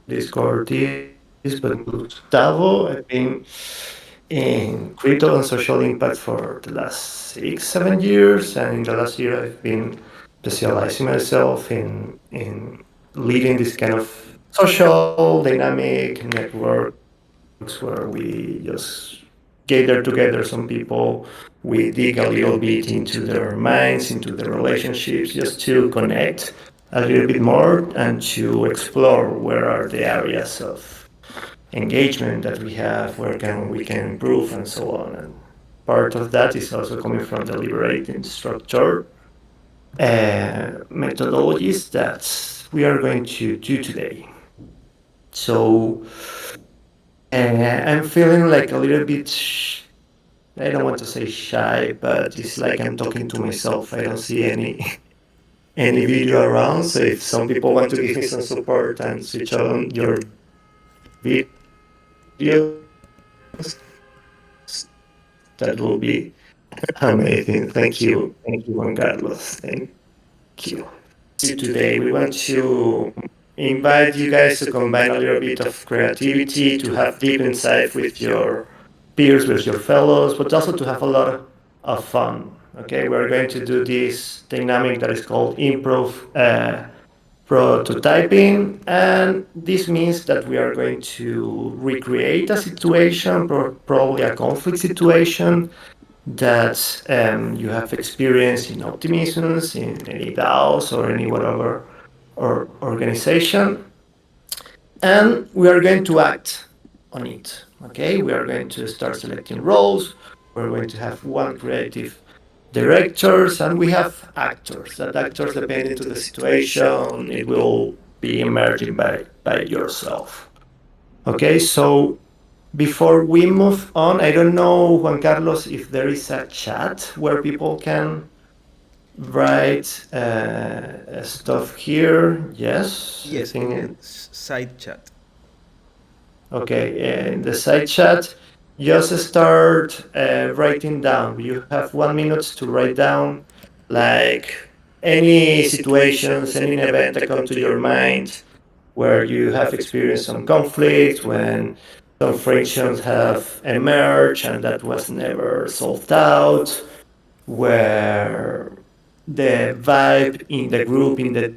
Discord this, but my name is Gustavo. I've been in crypto and social impact for the last 6, 7 years, and in the last year I've been specializing myself in leading this kind of social dynamic networks where we just gather together some people, we dig a little bit into their minds, into their relationships, just to connect a little bit more and to explore where are the areas of engagement that we have, where can we can improve, and so on. And part of that is also coming from the liberating structure methodologies that we are going to do today. So I'm feeling like a little bit. I don't want to say shy, but it's like I'm talking to myself. I don't see any video around. So if some people want to give me some support and switch on your videos, that will be amazing. Thank you, Juan Carlos. Thank you. Today we want to invite you guys to combine a little bit of creativity, to have deep insight with your peers, with your fellows, but also to have a lot of fun. Okay, we're going to do this dynamic that is called improv prototyping, and this means that we are going to recreate a situation, probably a conflict situation that you have experienced in optimisms, in any DAOs or any whatever or organization, and we are going to act on it. Okay, we are going to start selecting roles. We're going to have one creative directors, and we have actors. That actors, depending to the situation, it will be emerging by yourself. Okay, so before we move on, I don't know, Juan Carlos, if there is a chat where people can write stuff here. Yes, I Yes, think. side chat. Okay, in the side chat, just start writing down. You have 1 minute to write down, like, any situations, any event that come to your mind where you have experienced some conflict, when some frictions have emerged and that was never solved out, where the vibe in the group, in the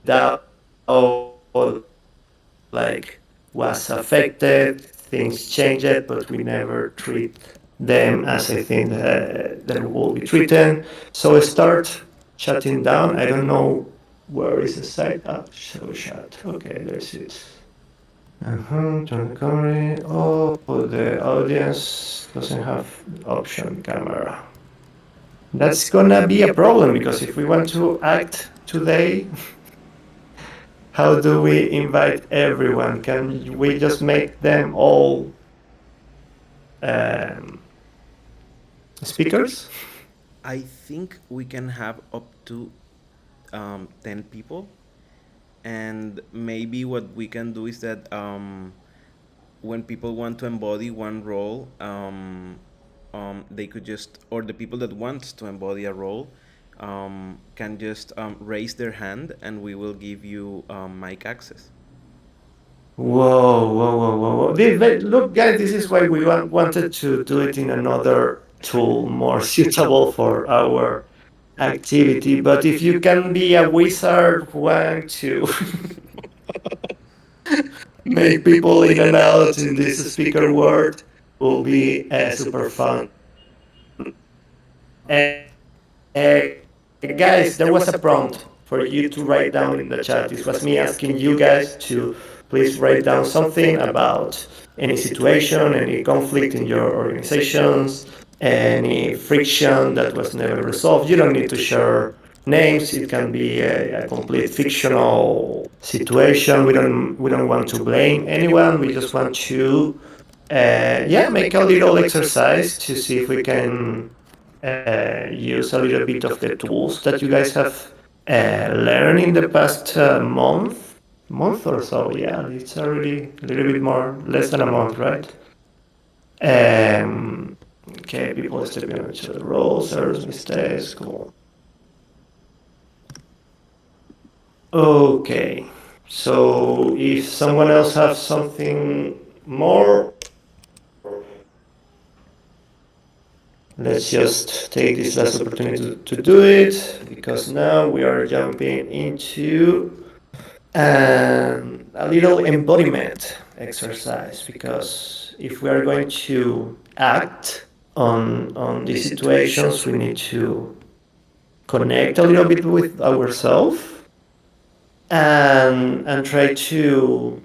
DAO, like, was affected, things changed, but we never treat them as I think that will be treated. So start shutting down. I don't know where is the site. Ah, show chat. Okay, there's it. Turn the camera. Oh, the audience doesn't have option camera. That's gonna be a problem because if we want to act today, how do we invite everyone? Can we just make them all um, speakers? I think we can have up to 10 people. And maybe what we can do is that when people want to embody one role, they could just, or the people that want to embody a role, can just raise their hand and we will give you mic access. Whoa, whoa, whoa, whoa, whoa. Look, guys, this is why we wanted to do it in another tool more suitable for our activity. But if you can be a wizard who want to make people in and out in this speaker world, will be super fun. Guys, there was a prompt for you to write down in the chat. This was me asking you guys to please write down something about any situation, any conflict in your organizations, any friction that was never resolved. You don't need to share names. It can be a complete fictional situation. We don't want to blame anyone. We just want to make a little exercise to see if we can use a little bit of the tools that you guys have learned in the past month or so. Yeah, it's already a little bit more, less than a month, right? Okay, people stepping on each other roles, errors, mistakes, cool. Okay. So if someone else has something more, let's just take this last opportunity to do it, because now we are jumping into a little embodiment exercise. Because if we are going to act on these situations, we need to connect a little bit with ourselves and try to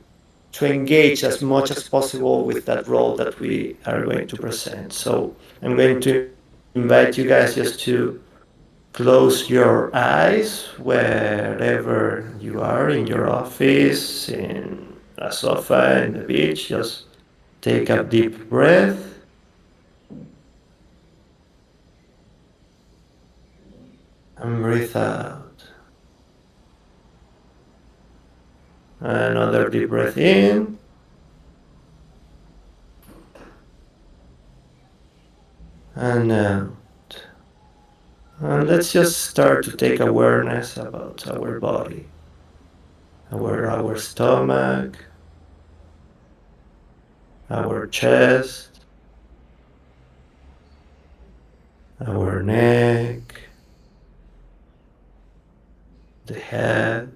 engage as much as possible with that role that we are going to present. So I'm going to invite you guys just to close your eyes wherever you are, in your office, in a sofa, in the beach. Just take a deep breath and breathe out. Another deep breath in and out. And let's just start to take awareness about our body, our stomach, our chest, our neck, the head,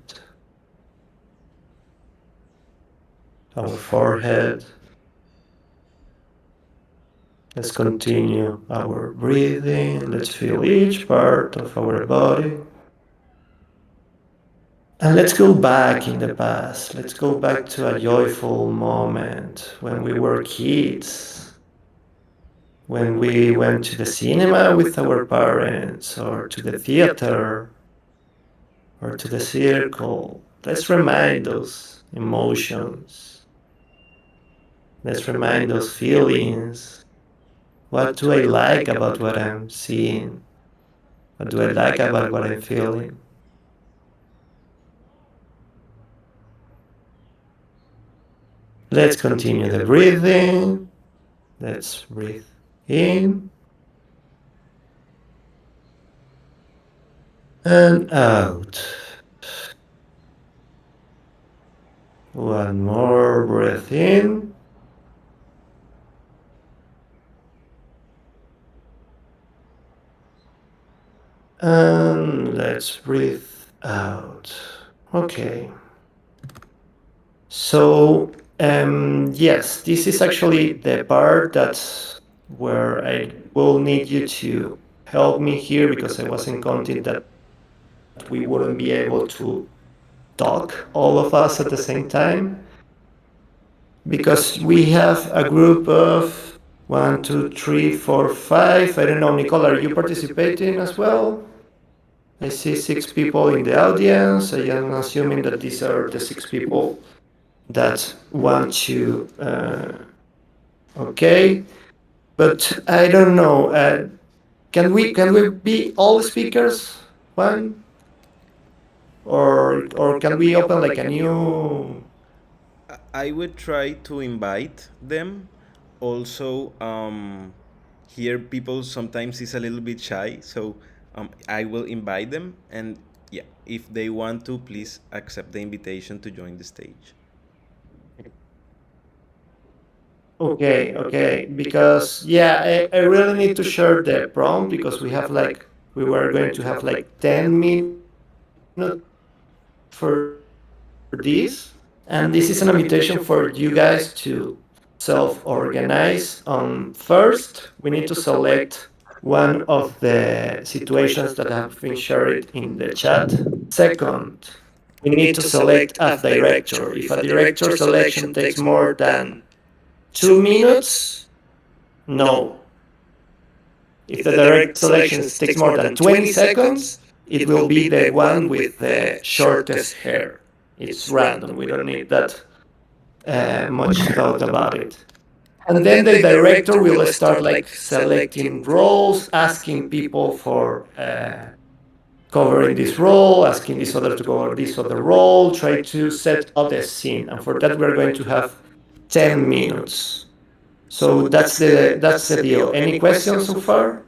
our forehead. Let's continue our breathing. Let's feel each part of our body. And let's go back in the past. Let's go back to a joyful moment when we were kids, when we went to the cinema with our parents, or to the theater, or to the circle. Let's remind those emotions. Let's remind those feelings. What do I like about what I'm seeing? What do I like about what I'm feeling? Let's continue the breathing. Let's breathe in and out. One more breath in and let's breathe out. Okay. So, yes, this is actually the part that's where I will need you to help me here, because I wasn't counting that we wouldn't be able to talk, all of us at the same time, because we have a group of one, two, three, four, five. I don't know, Nicole, are you participating as well? I see 6 people in the audience. I am assuming that these are the 6 people that want to. Okay, but I don't know. Can we be all speakers? One, or can we open like a new? I would try to invite them. Also, here people sometimes is a little bit shy, so I will invite them, and yeah, if they want to, please accept the invitation to join the stage. Okay, okay. Because yeah, I really need to share the prompt, because we were going to have like 10 minutes for this, and this is an invitation for you guys to self-organize. First, we need to select one of the situations that have been shared in the chat. Second, we need to select a director. If a director selection takes more than 2 minutes, no. If the direct selection takes more than 20 seconds, it will be the one with the shortest hair. It's random. We don't need that much thought about it. And then the director will start like selecting roles, asking people for covering this role, asking this other to cover this other role, try to set up the scene. And for that, we're going to have 10 minutes. So that's the deal. Any questions so far?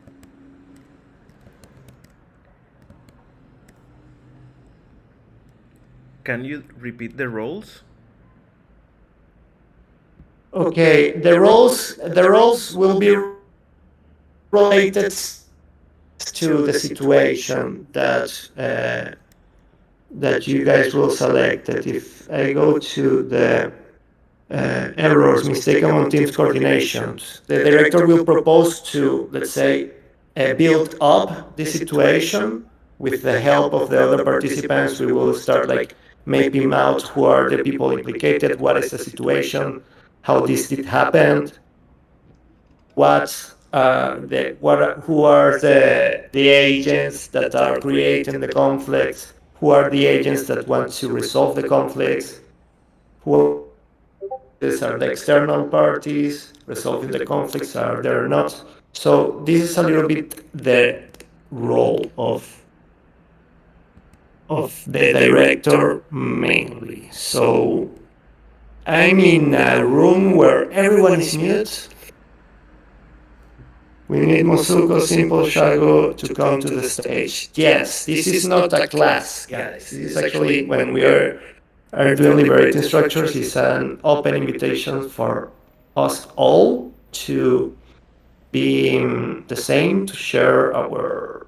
Can you repeat the roles? Okay, the roles will be related to the situation that you guys will select. That if I go to the errors, mistake among teams coordinations, the director will propose to, let's say, build up the situation with the help of the other participants. We will start like mapping out who are the people implicated, what is the situation, how this did happen, who are the agents that are creating the conflicts, who are the agents that want to resolve the conflicts, who are the parties, are the external parties resolving the conflicts, are there or not. So this is a little bit the role of the director mainly. So I'm in a room where everyone is mute. We need Mosuko Simple Shago to come to the stage. Yes, this is not a class, guys. This is actually when we are doing liberating structures, it's an open invitation for us all to be the same, to share our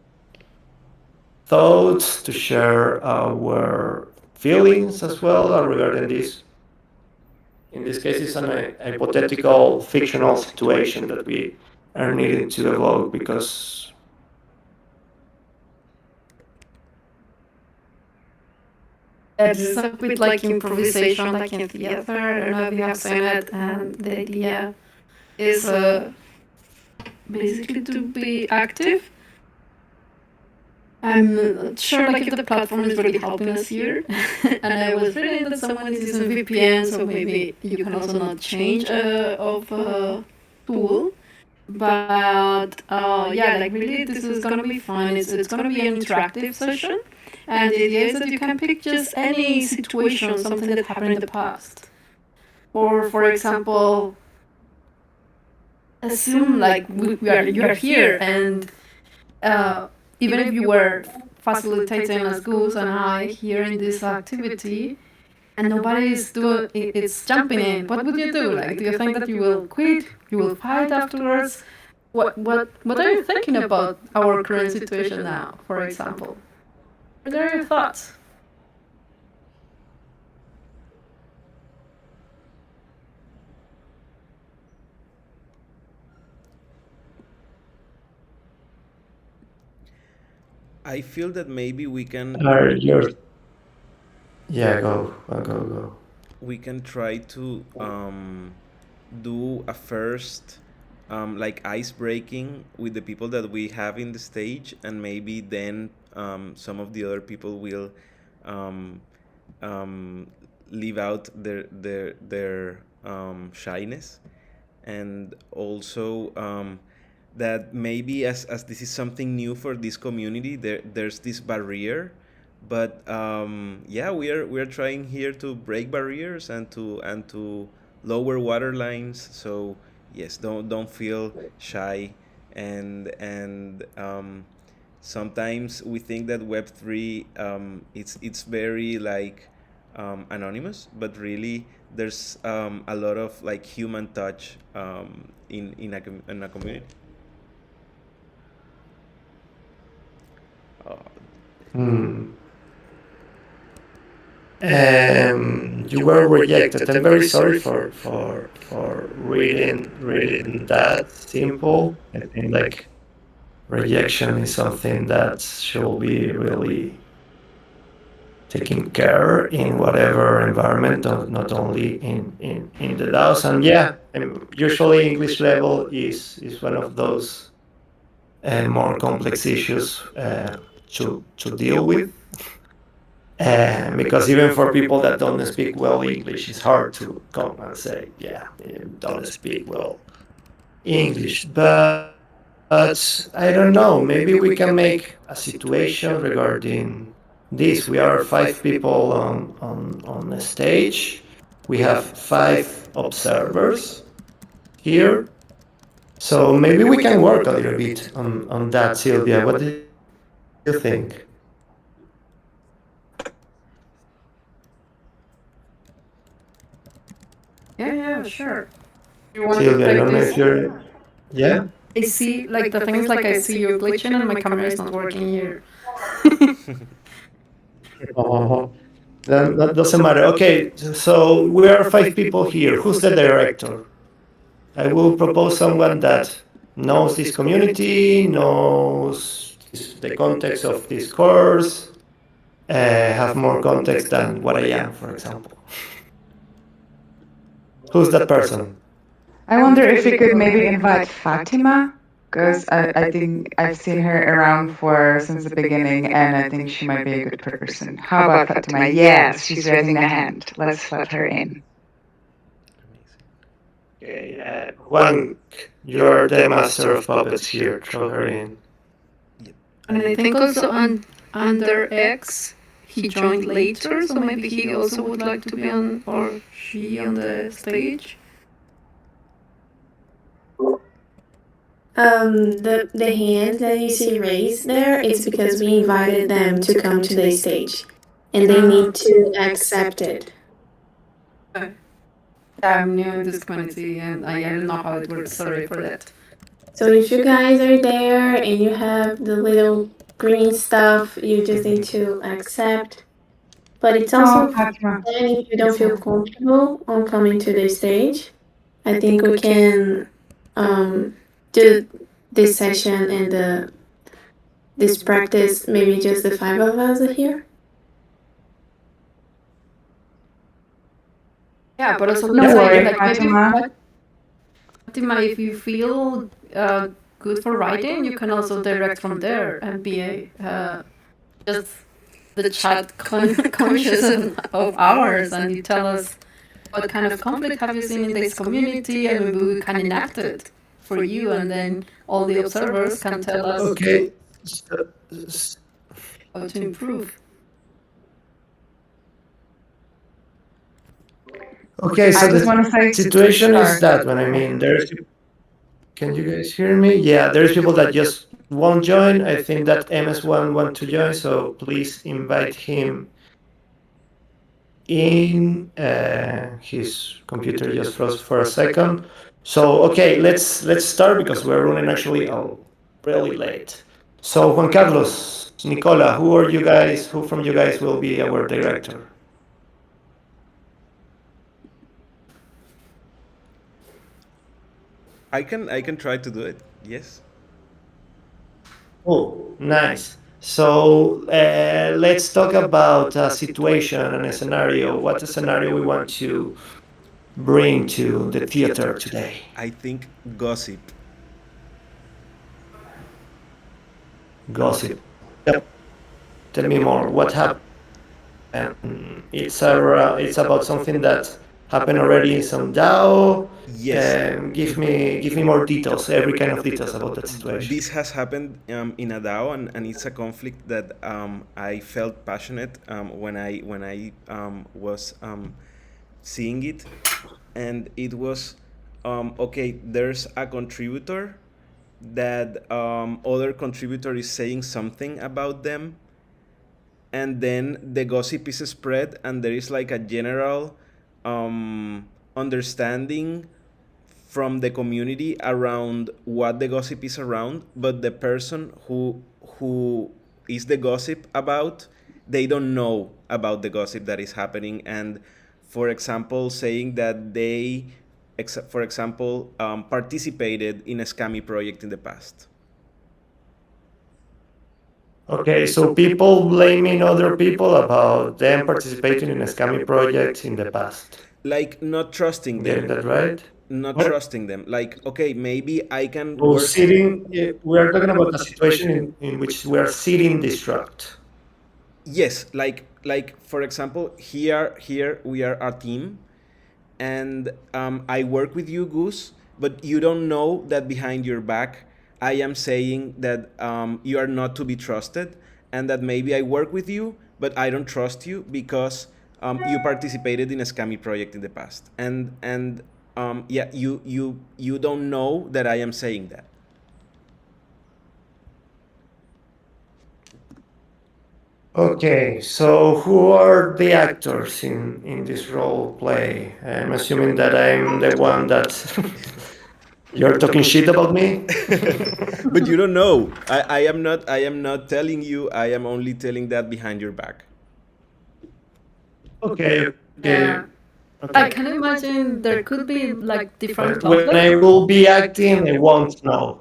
thoughts, to share our feelings as well regarding this. In this case, it's an hypothetical, fictional situation that we are needing to evoke because Yeah, this is a bit like improvisation, like in theater. I don't know if you have seen it, and the idea is basically to be active. I'm not sure like if the platform is really helping us here. And I was reading that someone is using VPN, so maybe you can also not change of tool. But yeah, like really, this is gonna be fun. It's gonna be an interactive session, and the idea is that you can pick just any situation, something that happened in the past, or for example, assume like we are you are here, and even if you were facilitating as Goose and I here in this activity, and nobody is doing it's jumping in, what would you do? Like, do you think that you will quit? You will fight afterwards? What are you thinking about our current situation now, for example? What are your thoughts? I feel that maybe are your yeah go. we can try to do a first like ice breaking with the people that we have in the stage, and maybe then some of the other people will um, um, leave out their shyness, and also that maybe as this is something new for this community, there's this barrier, but yeah, we are trying here to break barriers and to lower water lines. So yes, don't feel shy, and sometimes we think that Web3 it's very like anonymous, but really there's a lot of like human touch in a community. Uh, Hmm. You were rejected. I'm very sorry for reading that simple. I think like rejection is something that should be really taken care in whatever environment, not only in the DAOs. And yeah, usually English level is one of those more complex issues to deal with. Because even for people that don't speak well English, it's hard to come and say, yeah, you don't speak well English. But I don't know, maybe we can make a situation regarding this. We are five people on the stage. We have five observers here. So maybe we can work a little bit on that, Sylvia. What do you think? Yeah, yeah, sure. You want to Sylvia, I take don't know this? if you're. Yeah? I see, like, the thing is, like, I see you glitching and my camera is not working here. Oh, then that doesn't matter. Okay, so we are five people here. Who's the director? I will propose someone that knows this community, knows the context of this course, have more context than what I am, for example. Who's that person? I wonder if we could maybe invite Fatima, because I think I've seen her around for since the beginning, and I think she might be a good person. How about Fatima? Yes, she's raising a hand. Let's let her in. Okay, Juan, you're the master of puppets here. Throw her in. Yep. And I think also under X, he joined later, so maybe he also would like to be on, or she on the stage. The hand that you see raised there is because we invited them to come to the stage, and they need to accept it. Okay. I'm new in this community and I don't know how it works. Sorry for that. So if you guys are there and you have the little green stuff, you just need to accept. But it's Oh, also Fatima. fine if you don't feel comfortable on coming to the stage. I think we can do this session and this practice, maybe just the five of us are here. Yeah, but also No let's say worry, like maybe Fatima. Fatima, if you feel good for writing, you can also direct from there and be a just the chat conscious of ours, and you tell us what kind of conflict have you seen in this community, and maybe we can enact it for you, and then all the observers can tell us Okay. how to improve. Okay, I so just the want to say, situation is sorry. that when I mean there's. Can you guys hear me? Yeah, there's people that just won't join. I think that MS1 want to join, so please invite him in. His computer just froze for a second. So okay, let's start because we're running actually really late. So Juan Carlos, Nicola, who are you guys? Who from you guys will be our director? I can try to do it. Yes. Oh, nice. So let's talk about a situation and a scenario. What a scenario we want to bring to the theater today? I think gossip. Gossip. Yep. Tell me more. What happened? And it's about something that happened already in some DAO. Yes. Give me more details. Every kind of details about that situation. This has happened in a DAO, and it's a conflict that I felt passionate when I was seeing it, and it was okay. There's a contributor that other contributor is saying something about them, and then the gossip is spread, and there is like a general understanding from the community around what the gossip is around, but the person who is the gossip about, they don't know about the gossip that is happening, and for example saying that they for example participated in a scammy project in the past. Okay, so people blaming other people about them participating in scammy projects in the past. Like not trusting Getting them, that right? not What? trusting them, like okay, maybe I can Well, work. sitting, we are talking about a situation in which we are sitting distract. Yes, like for example, here we are a team, and I work with you, Goose, but you don't know that behind your back I am saying that you are not to be trusted, and that maybe I work with you, but I don't trust you because you participated in a scammy project in the past, and yeah, you don't know that I am saying that. Okay, so who are the actors in this role play? I'm assuming that I'm the one that you're talking shit about me. But you don't know. I am not. I am not telling you. I am only telling that behind your back. Okay, okay, Yeah. I okay. can imagine there could be like different But when conflicts. I will be acting, I won't know.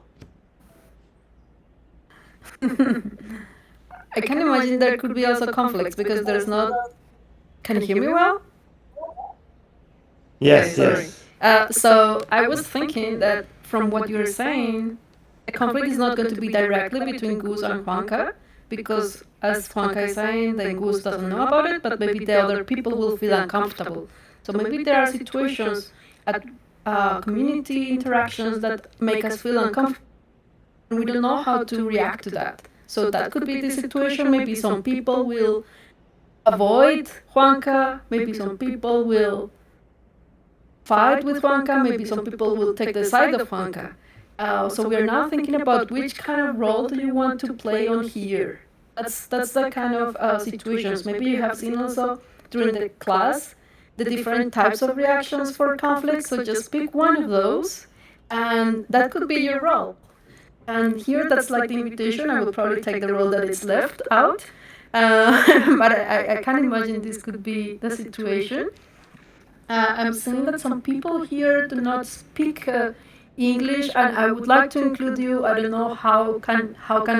I can imagine there could be also conflicts because there's not. Can you hear me well? Okay, Yes, sorry. yes. So I was thinking that from what you're saying, the conflict is not going to be directly between Goose and Juanca, because as Juanca is saying, then Goose doesn't know about it, but maybe the other people will feel uncomfortable. So maybe there are situations at community interactions that make us feel uncomfortable, and we don't know how to react to that. So that could be the situation. Maybe some people will avoid Juanca, maybe some people will fight with Juanca. Maybe some people will take the side of Juanca. So we are now thinking about which kind of role do you want to play on here. That's the kind of situations. Maybe you have seen also during the class the different types of reactions for conflict. So just pick one of those, and that could be your role. And here, that's like the invitation. I will probably take the role that is left out. But I can imagine this could be the situation. I'm seeing that some people here do not speak English, and I would like to include you. I don't know how can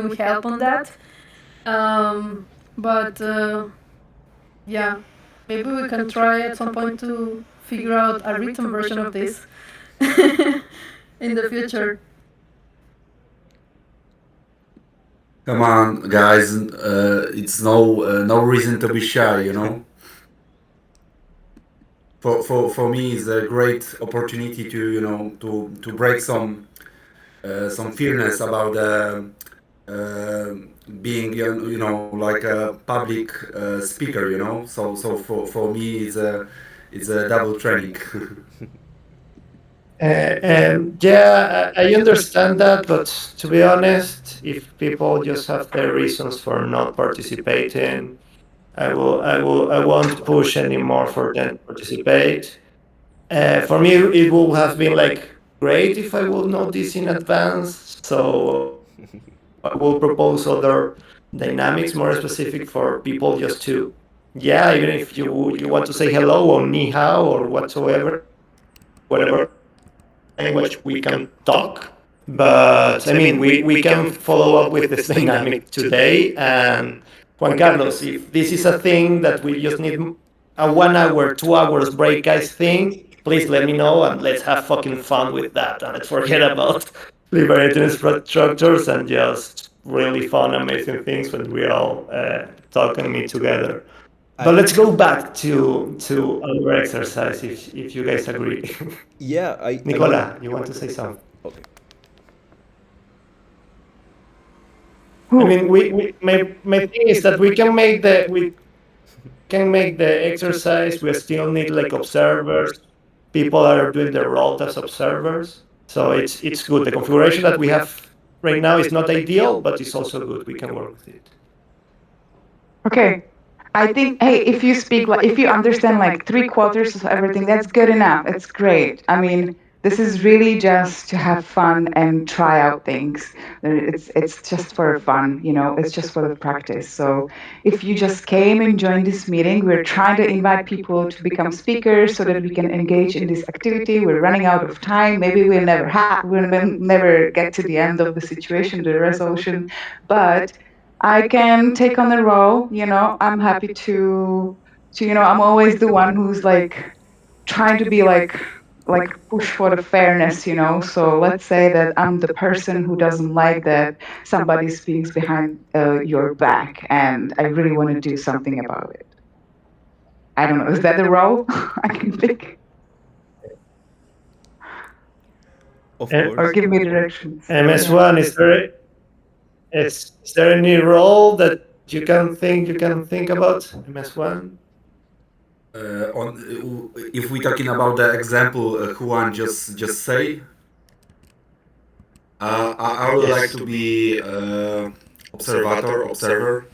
we help on that. But yeah, maybe we can try at some point to figure out a written version of this in the future. Come on, guys. It's no reason to be shy. For me, it's a great opportunity to to break some fearness about uh, being like a public speaker. For me, it's a double training. Yeah, I understand that, but to be honest, if people just have their reasons for not participating, I won't push anymore for them to participate. For me, it would have been like great if I would know this in advance. So I will propose other dynamics more specific for people just to, yeah, even if you want to say hello or ni hao or whatsoever, whatever language we can talk. But I mean, we can follow up with this dynamic today. And Juan Carlos, if this is a thing that we just need a 1 hour, 2 hours break, guys, thing, please let me know and let's have fucking fun with that. And let's forget about liberating structures and just really fun, amazing things when we all talk and meet together. But let's go back to our exercise if you guys agree. Yeah, I want. Nicola, you want to say something? Okay. I Who? mean, my thing is that we can make the exercise. We still need like observers. People are doing their role as observers. So it's good. The configuration that we have right now is not ideal, but it's also good. We can work with it. Okay. I think, hey, if you speak, like, if you understand like three quarters of everything, that's good enough. It's great. I mean, this is really just to have fun and try out things. It's just for fun. It's just for the practice. So if you just came and joined this meeting, we're trying to invite people to become speakers so that we can engage in this activity. We're running out of time. Maybe we'll never get to the end of the situation, the resolution, but I can take on the role. I'm happy to. I'm always the one who's like trying to be like push for the fairness. So let's say that I'm the person who doesn't like that somebody speaks behind your back, and I really want to do something about it. I don't know. Is that the role I can pick, Of And or course. give me directions? Yeah. MS1, is there any role that you can think about MS1? If we're talking about the example, Juan just say, I would like Yes. to be observer.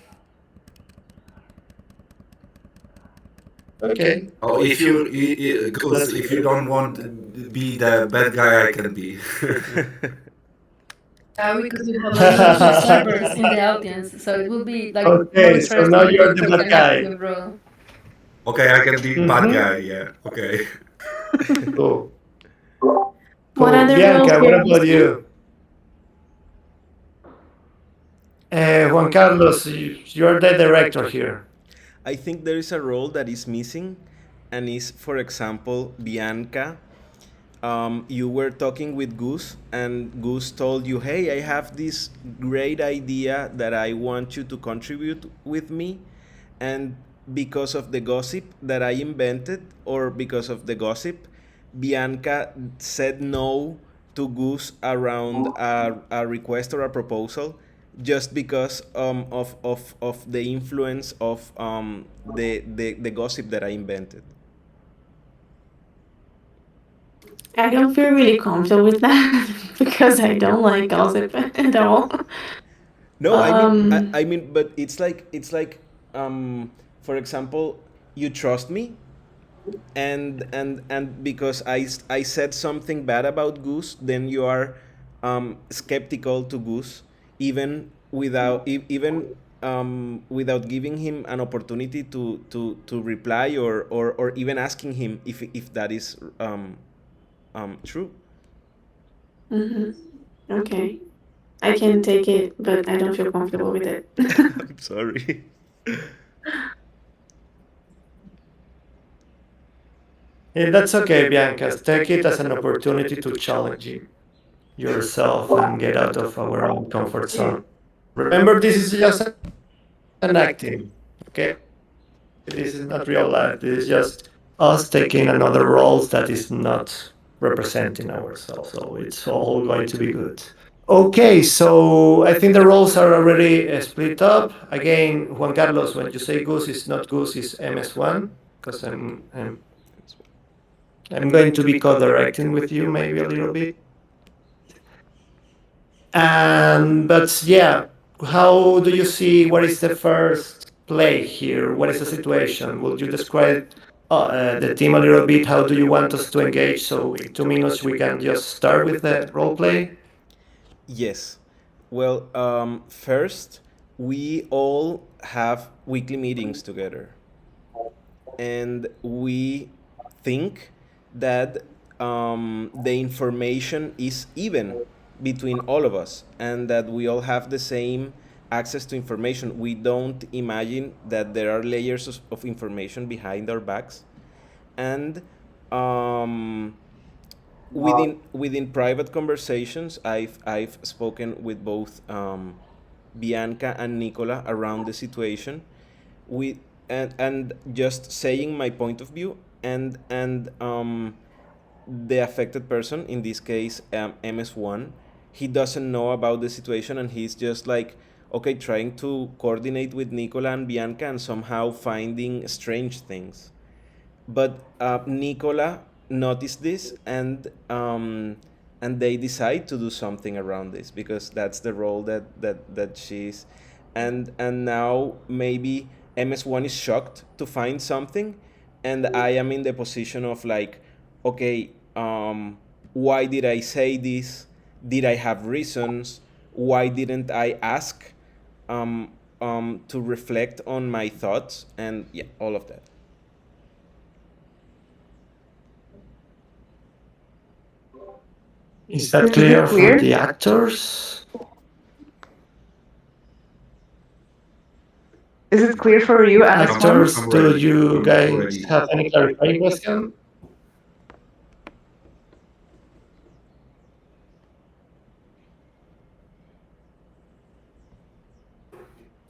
Okay. Oh, if you, Gus, That's if you okay. don't want to be the bad guy, I can be. We could have like multiple servers in the audience, so it will be like more Okay, so now interesting if you're you the took bad an guy. active role. Okay, I can be bad Mm-hmm. guy. Yeah. Okay. Cool. What Cool. other roles Bianca, what you're about missing? you? Juan Carlos, you're the director here. I think there is a role that is missing, and is, for example, Bianca. You were talking with Goose, and Goose told you, "Hey, I have this great idea that I want you to contribute with me," and because of the gossip that I invented, or because of the gossip, Bianca said no to Goose around a request or a proposal, just because of the influence of the gossip that I invented. I don't feel really comfortable with that because I don't like gossip at all. No, Um, I mean, but it's like, um, for example, you trust me, and because I said something bad about Goose, then you are skeptical to Goose, even without giving him an opportunity to reply, or even asking him if that is true. mhm. Okay, I can take it, but I don't feel comfortable with it. I'm sorry. That's okay, Bianca. Take it as an opportunity to challenge yourself and get out of our own comfort zone. Remember, this is just an acting. Okay, this is not real life. This is just us taking another roles that is not representing ourselves. So it's all going to be good. Okay, so I think the roles are already split up. Again, Juan Carlos, when you say Goose, it's not Goose, it's MS1, because I'm going to be co-directing with you maybe a little bit. And but yeah, how do you see what is the first play here? What is the situation? Will you describe the team a little bit? How do you want us to engage? So in 2 minutes we can just start with the role play. Yes. Well, first, we all have weekly meetings together, and we think that the information is even between all of us, and that we all have the same access to information. We don't imagine that there are layers of information behind our backs, and um, within private conversations, I've spoken with both Bianca and Nicola around the situation, we and just saying my point of view, and the affected person, in this case, MS1, he doesn't know about the situation, and he's just like, okay, trying to coordinate with Nicola and Bianca, and somehow finding strange things. But Nicola noticed this, and they decide to do something around this, because that's the role that she's, and now maybe MS1 is shocked to find something, and I am in the position of like, okay, why did I say this? Did I have reasons? Why didn't I ask um, to reflect on my thoughts? And yeah, all of that. Is that Is it clear for clear? the actors? Is it clear for you, MS1? Actors, I'm do ready. you I'm guys ready. have any clarifying question?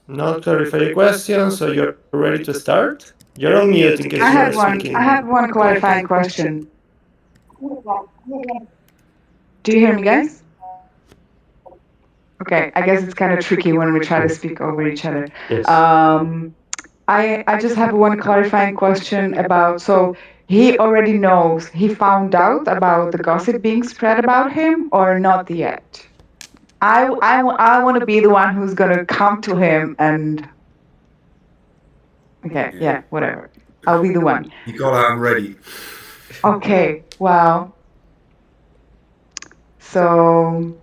Not clarifying question, so you're ready to start? You're on mute in case you I are have one. I speaking. have one clarifying question. Do you hear me, guys? Okay, I guess it's kind of tricky when we try to speak over each other. Yes. Um, I just have one clarifying question about, so he already knows, he found out about the gossip being spread about him or not yet? I want to be the one who's going to come to him and, okay, Yeah. yeah, whatever. I'll be the one. Nicola, I'm ready. Okay, well, so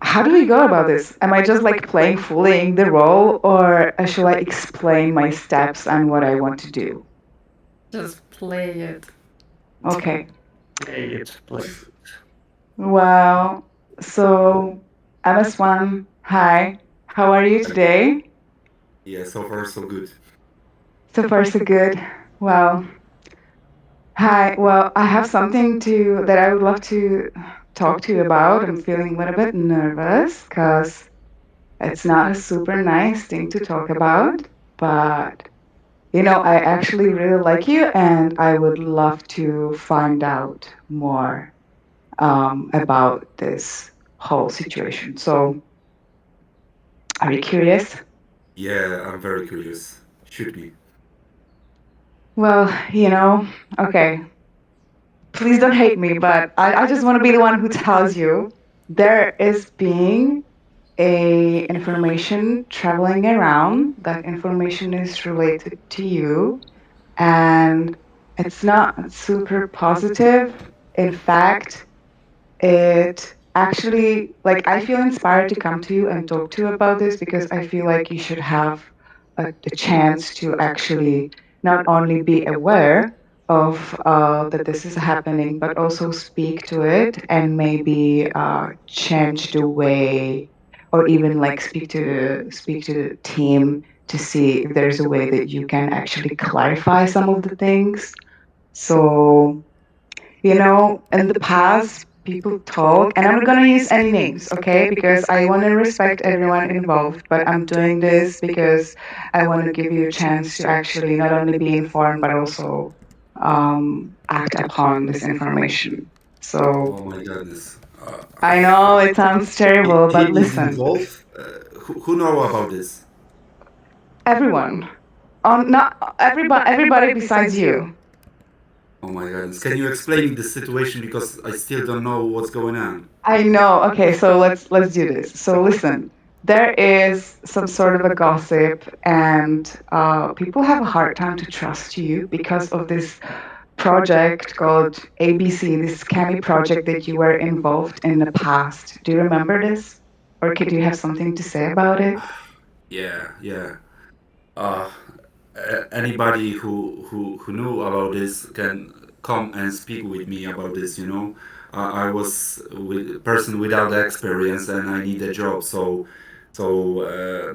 how do we go about this? Am I just like playing fooling the role, or should I explain my steps and what I want to do? Just play it. Okay. Play it, play. Well, so MS1, hi. How are you today? Yeah, so far so good. So far, so good. Well, hi. Well, I have something to that I would love to talk to you about. I'm feeling a little bit nervous because it's not a super nice thing to talk about, but I actually really like you, and I would love to find out more about this whole situation. So, are you curious? Yeah, I'm very curious. Shoot me. Well, okay, please don't hate me, but I just want to be the one who tells you there is being a information traveling around. That information is related to you, and it's not super positive. In fact, it actually, like, I feel inspired to come to you and talk to you about this because I feel like you should have a chance to actually not only be aware of that this is happening, but also speak to it and maybe change the way, or even like speak to the team to see if there's a way that you can actually clarify some of the things. So in the past, people talk, and I'm not going to use any names, okay? Because I want to respect everyone involved, but I'm doing this because I want to give you a chance to actually not only be informed, but also act upon this information. So Oh my goodness. I know it sounds terrible, but Team is listen, involved. Who know about this? everyone, not everybody besides you. Oh my goodness. Can you explain me the situation because I still don't know what's going on? I know. Okay, so let's do this. So listen, there is some sort of a gossip, and people have a hard time to trust you because of this project called ABC, this Cami project that you were involved in the past. Do you remember this, or do you have something to say about it? Yeah, yeah. Uh, Anybody who knew about this can come and speak with me about this. I was with person without experience and I need a job. So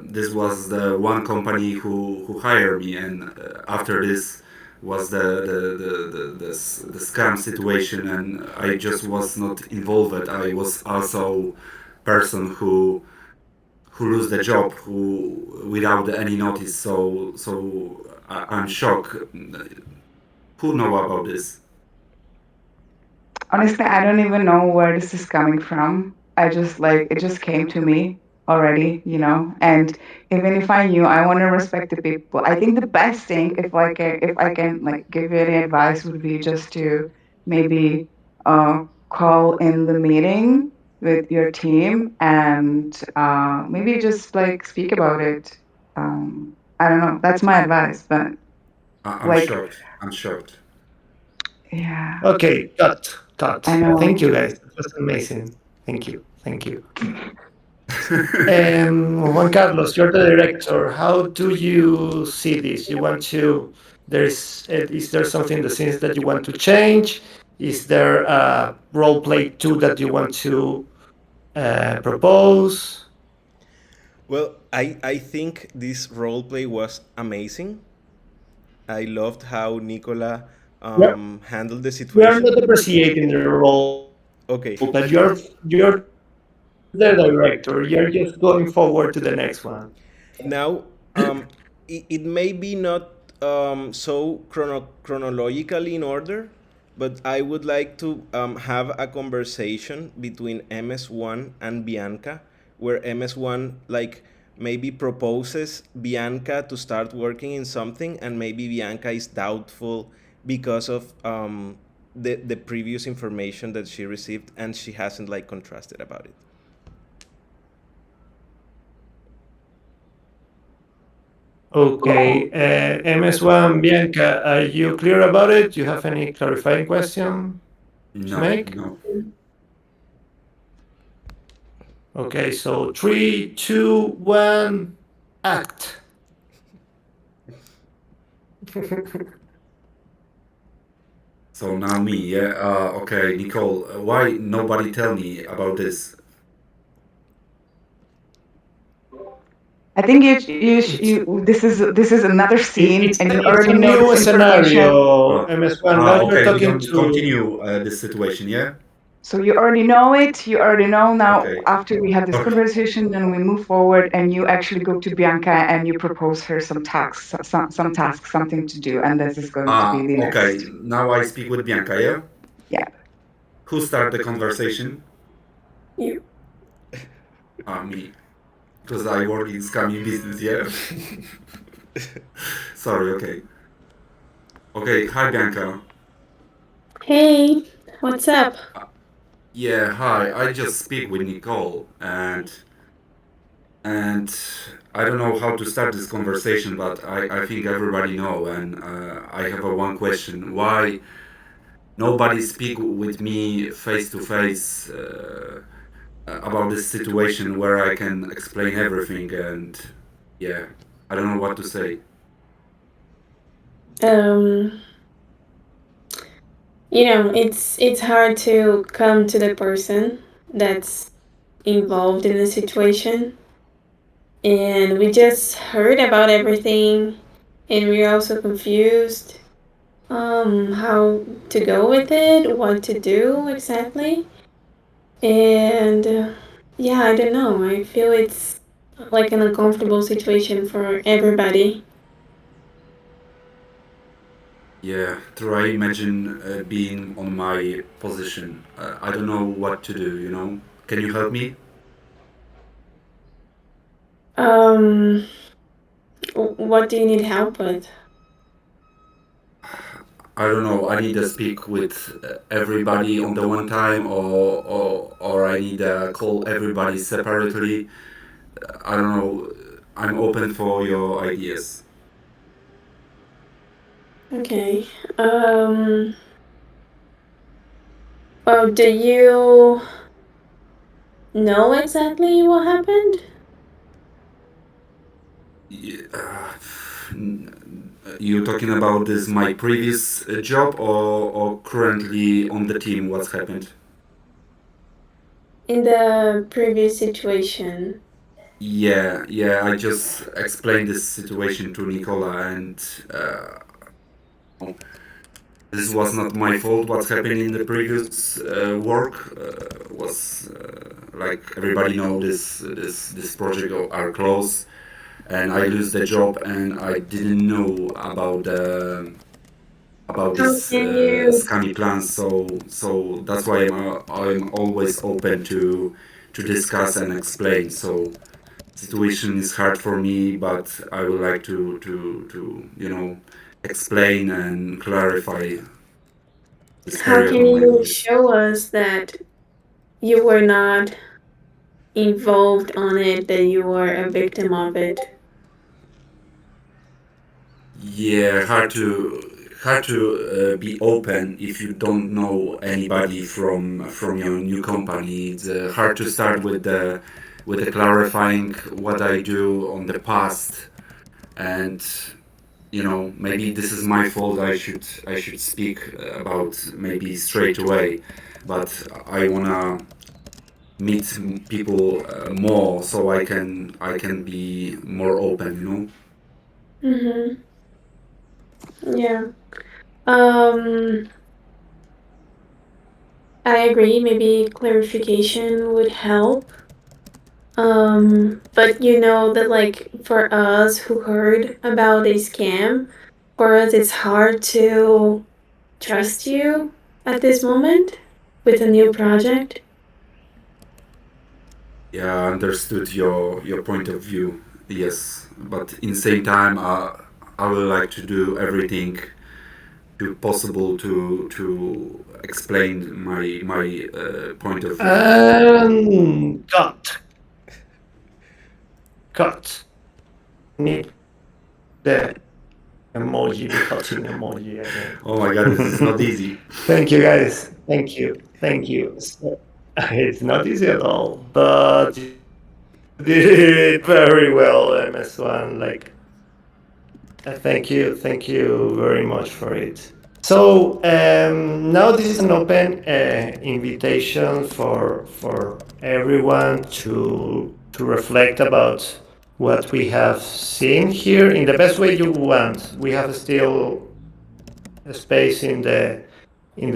this was the one company who hired me, and after this was the scam situation, and I just was not involved. I was also person who lose the job who without any notice. I'm shocked. Who know about this? Honestly, I don't even know where this is coming from. I just like it just came to me already, And even if I knew, I want to respect the people. I think the best thing, if I can like give you any advice, would be just to maybe call in the meeting with your team and maybe just like speak about it. I don't know. That's my advice, but I'm like, shocked. I'm shocked. yeah, Okay, cut, I cut. know. Thank you, guys. It was amazing. Thank you, thank you. Juan Carlos, you're the director. How do you see this? You want to? Is there something in the scenes that you want to change? Is there a role play two that you want to propose? Well, I think this roleplay was amazing. I loved how Nicola We're, handled the we are not situation. appreciating the role play. Okay. You're the director. You're just going forward to the next one. Now, it may be not so chronologically in order, but I would like to have a conversation between MS1 and Bianca, where MS1 like maybe proposes Bianca to start working in something, and maybe Bianca is doubtful because of the previous information that she received, and she hasn't like contrasted about it. Okay, MS1, Bianca, are you clear about it? Do you have any clarifying question to No, make? no. Okay, so 3, 2, 1, act. So now me, yeah. Okay, Nicole, why nobody tell me about this? I think this is another scene, and you It's already a know new this information. scenario, Ah, MS1. Now you're okay, we talking can to. continue this situation, yeah? So you already know it. You already know now. Okay. After we have this Okay. conversation, then we move forward, and you actually go to Bianca and you propose her some tasks, some tasks, something to do, and this is going to be the Okay. next. Now I speak with Bianca, yeah? Yeah. Who start the conversation? You. Me. Because I work in scamming business, yeah? Sorry, okay. Okay, hi Bianca. Hey, what's up? Yeah, hi. I just speak with Nicole and I don't know how to start this conversation, but I think everybody know and I have a one question. Why nobody speak with me face to face about this situation where I can explain everything and yeah, I don't know what to say. Um, it's hard to come to the person that's involved in the situation, and we just heard about everything, and we're also confused. How to go with it, what to do exactly, and yeah, I don't know. I feel it's like an uncomfortable situation for everybody. Yeah, try imagine being on my position. I don't know what to do, you know? Can you help me? Um, what do you need help with? I don't know. I need to speak with everybody on the one time, or I need to call everybody separately. I don't know. I'm open for your ideas. Okay. Well, do you know exactly what happened? Yeah, you talking about this my previous job or currently on the team? What's happened? In the previous situation. Yeah, yeah. I just explained this situation to Nicola, and this was not my fault. What's happened in the previous work was like everybody know this project are closed, and I lose the job, and I didn't know about How this can you? scammy plans. So that's why I'm always open to discuss and explain. So situation is hard for me, but I would like to explain and clarify this How period can on my you life. show us that you were not involved on it, that you were a victim of it? Yeah, hard to be open if you don't know anybody from your new company. It's hard to start with the clarifying what I do on the past, and maybe this is my fault. I should speak about maybe straight away, but I wanna meet people more so I can be more open. Mm-hmm. Yeah. Um, I agree. Maybe clarification would help. But you know that like for us who heard about a scam, for us it's hard to trust you at this moment with a new project. Yeah, I understood your point of view. Yes, but in the same time, I would like to do everything to possible to explain my point of view. Cut. Cut. Need. the emoji, the cutting emoji again. Oh my God, this is not easy. Thank you, guys. Thank you. Thank you. It's not easy at all, but you did it very well, MS1. Like, thank you very much for it. So now this is an open invitation for everyone to reflect about what we have seen here in the best way you want. We have still a space in the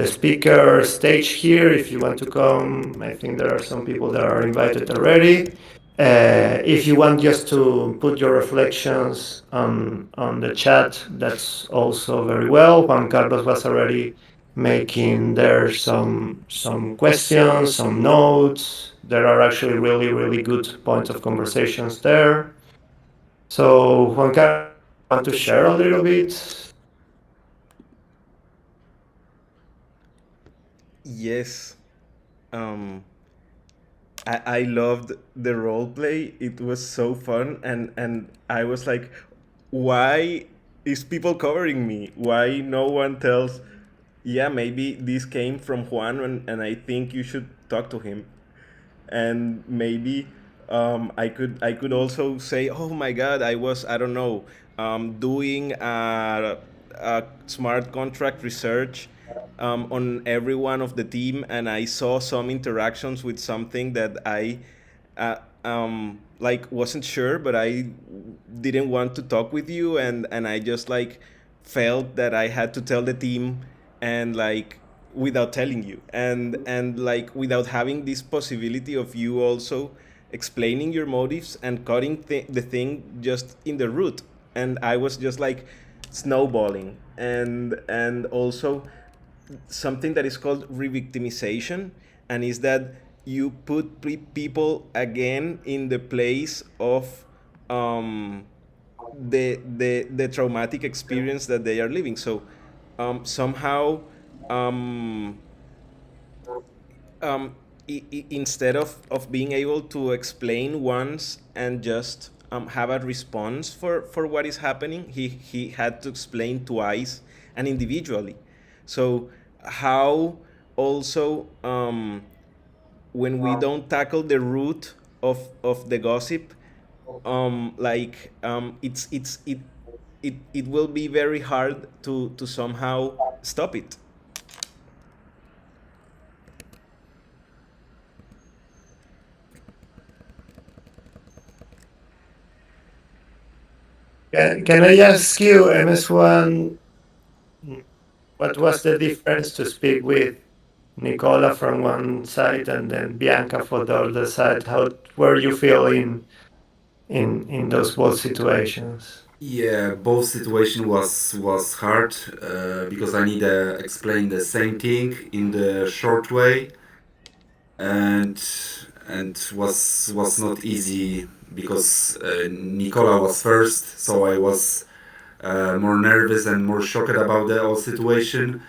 speaker stage here. If you want to come, I think there are some people that are invited already. If you want just to put your reflections on the chat, that's also very well. Juan Carlos was already making there some questions, some notes. There are actually really good points of conversations there. So Juan Carlos, you want to share a little bit? Yes. Um, I loved the role play. It was so fun, and I was like, why is people covering me? Why no one tells? Yeah, maybe this came from Juan, and I think you should talk to him. And maybe I could also say, oh my God, I don't know, doing a smart contract research on every one of the team, and I saw some interactions with something that I like wasn't sure, but I didn't want to talk with you, and I just like felt that I had to tell the team, and like without telling you, and like without having this possibility of you also explaining your motives and cutting the thing just in the root. And I was just like snowballing, and also something that is called revictimization, and is that you put people again in the place of um, the traumatic experience that they are living. So somehow um, instead of being able to explain once and just have a response for what is happening, he had to explain twice and individually. So how also when we don't tackle the root of the gossip, it will be very hard to somehow stop it. Can I ask you, MS1, what was the difference to speak with Nicola from one side and then Bianca for the other side? How were you feeling in those both situations? Yeah, both situation was hard because I need to explain the same thing in the short way, and was not easy because Nicola was first, so I was more nervous and more shocked about the whole situation.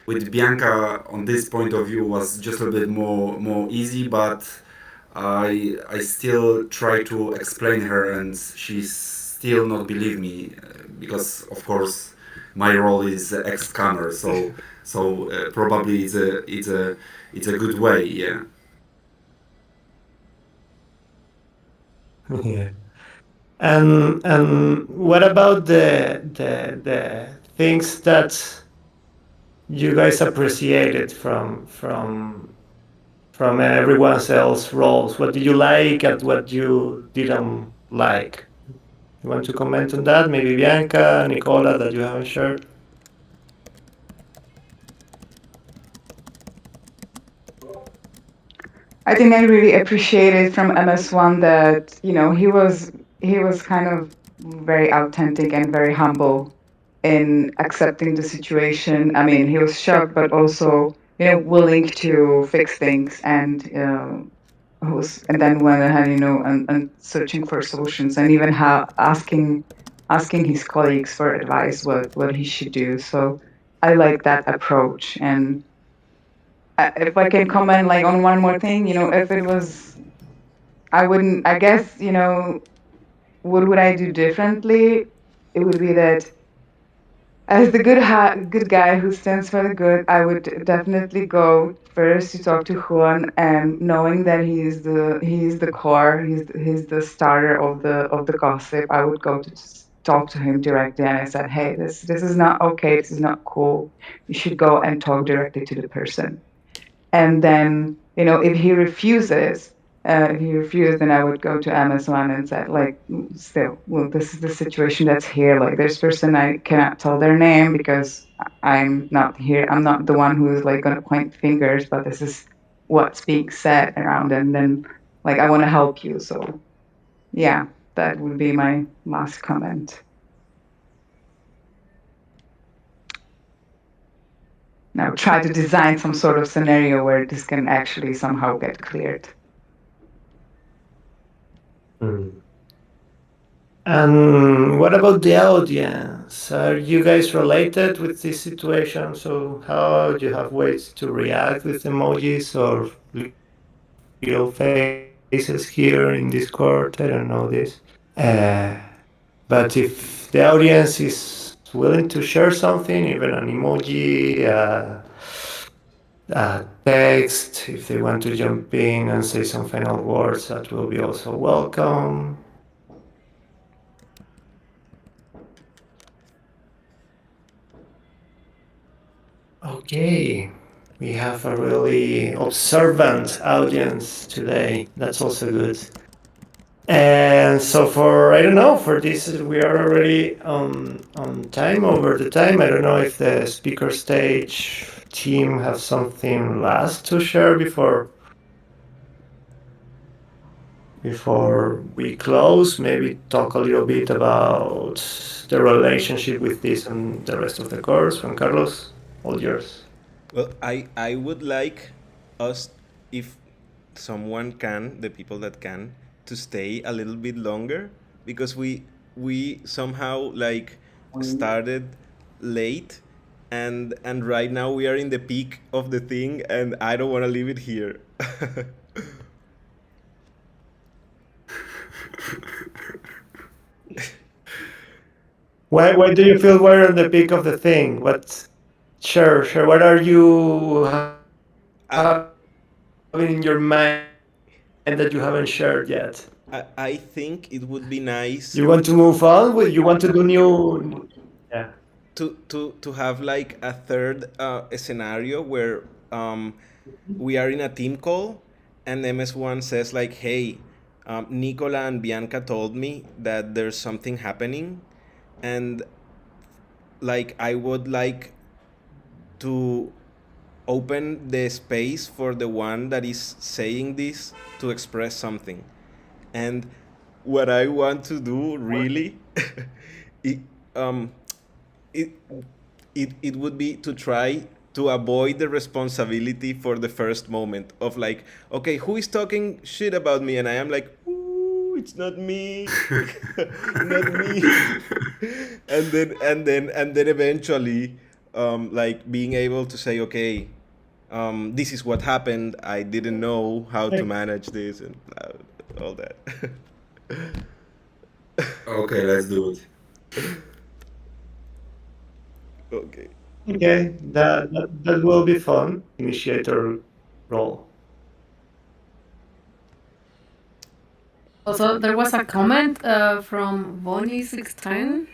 With Bianca, on this point of view, was just a bit more easy, but I still try to explain her, and she still not believe me because of course my role is ex scammer, so probably it's a good way, yeah. Yeah. And what about the things that you guys appreciated from everyone else's roles? What did you like and what you didn't like? You want to comment on that? Maybe Bianca, Nicola, that you haven't shared? I think I really appreciated from MS1 that, he was kind of very authentic and very humble in accepting the situation. I mean, he was shocked, but also, willing to fix things, and then went ahead, and searching for solutions, and even asking his colleagues for advice what he should do. So I like that approach. And if I can comment like on one more thing, if it was, I wouldn't, I guess, what would I do differently? it would be that as the good guy who stands for the good, I would definitely go first to talk to Juan, and knowing that he's the core, he's the starter of the gossip. I would go to talk to him directly, and I said, "Hey, this is not okay. This is not cool. You should go and talk directly to the person." And then, if he refused, then I would go to Amazon and say, like, still, well, this is the situation that's here. Like, this person, I cannot tell their name because I'm not here. I'm not the one who is like going to point fingers, but this is what's being said around. And then, like, I want to help you. So, yeah, that would be my last comment. Now, try to design some sort of scenario where this can actually somehow get cleared. Hmm. And what about the audience? Are you guys related with this situation? So how do you have ways to react with emojis or little faces here in Discord? I don't know this. Uh, but if the audience is willing to share something, even an emoji, text, if they want to jump in and say some final words, that will be also welcome. Okay, we have a really observant audience today. That's also good. And so for I don't know for this we are already on time over the time. I don't know if the speaker stage team have something last to share before we close. Maybe talk a little bit about the relationship with this and the rest of the course. Juan Carlos, all yours. Well, I would like us, if someone can, the people that can, to stay a little bit longer, because we somehow like started late, and right now we are in the peak of the thing, and I don't want to leave it here. Why do you feel we're on the peak of the thing? What? Sure. What are you having in your mind I, that you haven't shared yet? I think it would be You want nice to move on? With you want to do new? Yeah. to have like a third scenario where we are in a team call, and MS1 says like, hey, Nicola and Bianca told me that there's something happening, and like I would like to open the space for the one that is saying this to express something. And what I want to do really, it, um, it, it would be to try to avoid the responsibility for the first moment of like, okay, who is talking shit about me? And I am like, ooh, it's not me, not me. And then eventually, like being able to say, okay, this is what happened. I didn't know how to manage this and all that. Okay, let's do it. Okay. Okay, that will be fun. Initiator role. Also, there was a comment from Bonnie16,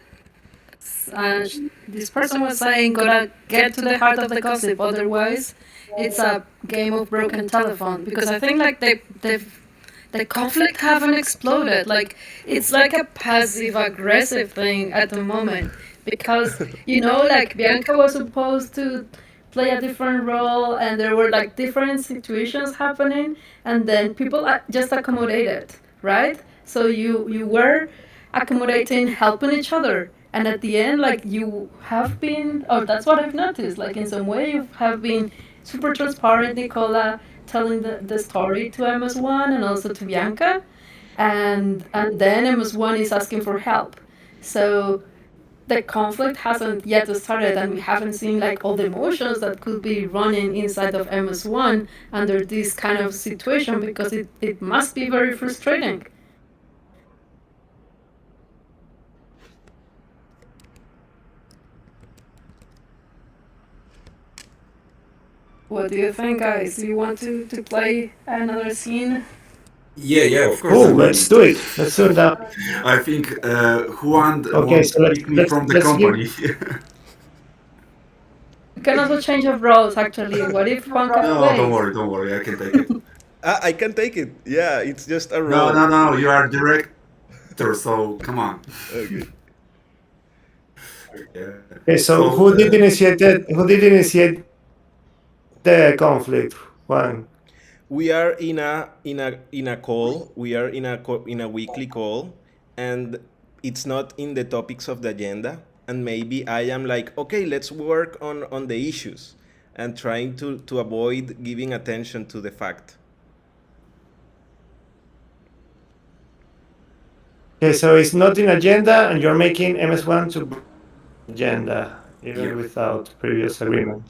and this person was saying, "Gotta get to the heart of the gossip, otherwise, it's a game of broken telephone." Because I think like the conflict haven't exploded. Like it's like a passive aggressive thing at the moment. Because like Bianca was supposed to play a different role, and there were like different situations happening, and then people just accommodated, right? So you were accommodating, helping each other, and at the end, like you have been, or that's what I've noticed. Like in some way, you have been super transparent, Nicola, telling the story to MS1 and also to Bianca, and then MS1 is asking for help. So the conflict hasn't yet started, and we haven't seen like all the emotions that could be running inside of MS1 under this kind of situation, because it must be very frustrating. What do you think, guys? Do you want to play another scene? Yeah, yeah, of course. I Cool. mean, Let's do it. Let's do it now. I think Juan Okay. wants So to let's kick me let's from the let's give. company. We can also change of roles, actually. What if Juan can No, play? don't worry. I can take it. I can take it. Yeah, it's just a No, role. no, no. You are director, so come on. Okay. Yeah. Okay. So So who did initiate the conflict? Juan. We are in a call. We are in a weekly call, and it's not in the topics of the agenda. And maybe I am like, okay, let's work on the issues, and trying to avoid giving attention to the fact. Okay. So it's not in agenda, and you're making MS1 to bring agenda even yeah. without previous agreement.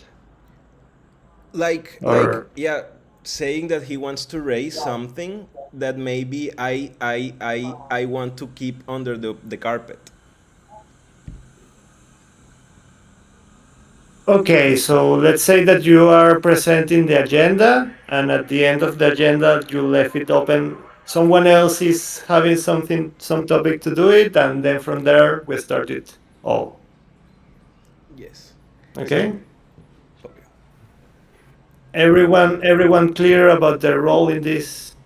Like Or yeah, saying that he wants to raise something that maybe I want to keep under the carpet. okay, so let's say that you are presenting the agenda, and at the end of the agenda, you left it open. Someone else is having something, some topic to do it, and then from there we start it all. Yes. So Okay, okay. everyone clear about their role in